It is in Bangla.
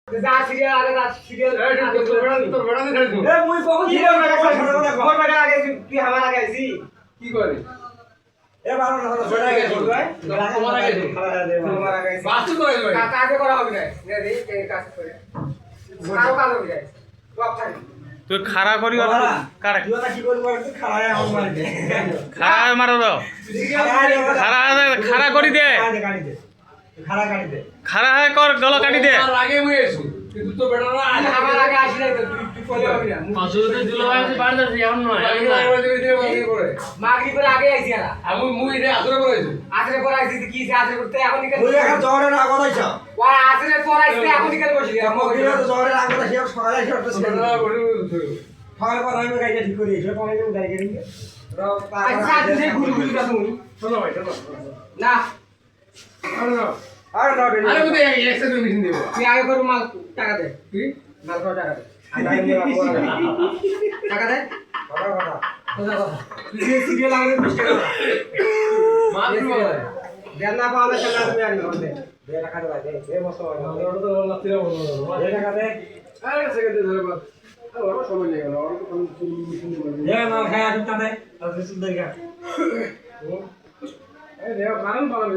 যা সিরিয়াল আগে যা সিরিয়াল তোর বেড়া দিতে এ মুই কখন সিরিয়াল ঘর বেটা আগে তুই আমার আগে আইছি কি করে এ বারো না বেটা আগে তুই তোমার আগে তোমার আগে আইছি বাস্তু করে ভাই কাজে করা হবে না রে এই কাজ করে কারো কাজ হবে না সব থাকি তুই খাড়া করি কারে তুই না কি করবি তুই খাড়ায় আমার মারি দে খাড়া মারো দাও খাড়া করি দে গাড়ি দে খাড়া গাড়ি দে খাড়া হয় কর গল কাটি দে আর আগে মুই এসু কিন্তু তো বেড়া না আজ আমার আগে আসি নাই তো তুই বলে হবে না পাঁচশো দিল ভাই বাড়ি যাচ্ছে এমন নয় মাগরি করে আগে আইছি না আমি মুই রে আসরে করেছি আসরে পর আইছি কি আসরে করতে এখন কি তুই এখন জ্বরের আগত আইছ ওই আসরে পর আইছি এখন কি বসি মগিরে তো জ্বরের আগত আইছ সকালে আইছ তো বেড়া করে সকালে পর আমি গাইটা ঠিক করে দিয়েছি পরে আমি গাড়ি গেলি আচ্ছা তুই গুলি গুলি কাজ মুই শোনো ভাই শোনো না আর না রে আরে বুঝে এক্সট্রা মেশিন দেব তুই আগে করে মাল টাকা দে কি মাল করে টাকা দে টাকা দে কথা কথা কথা কথা তুই সিরিয়াল আগে 20 টাকা মাল দিও দেন না পাওয়া যায় না তুমি আনি বলতে দে টাকা দে ভাই দে দে মস্ত ওটা তো লাতিরা বলো দে টাকা দে আরে সেকেন্ডে ধরে বাদ ওরা সময় লেগে গেল ওরা তো কোন মেশিন দেব দে মাল খায়া দিতা দে আর সুন্দর গা এই দেও কারণ পালন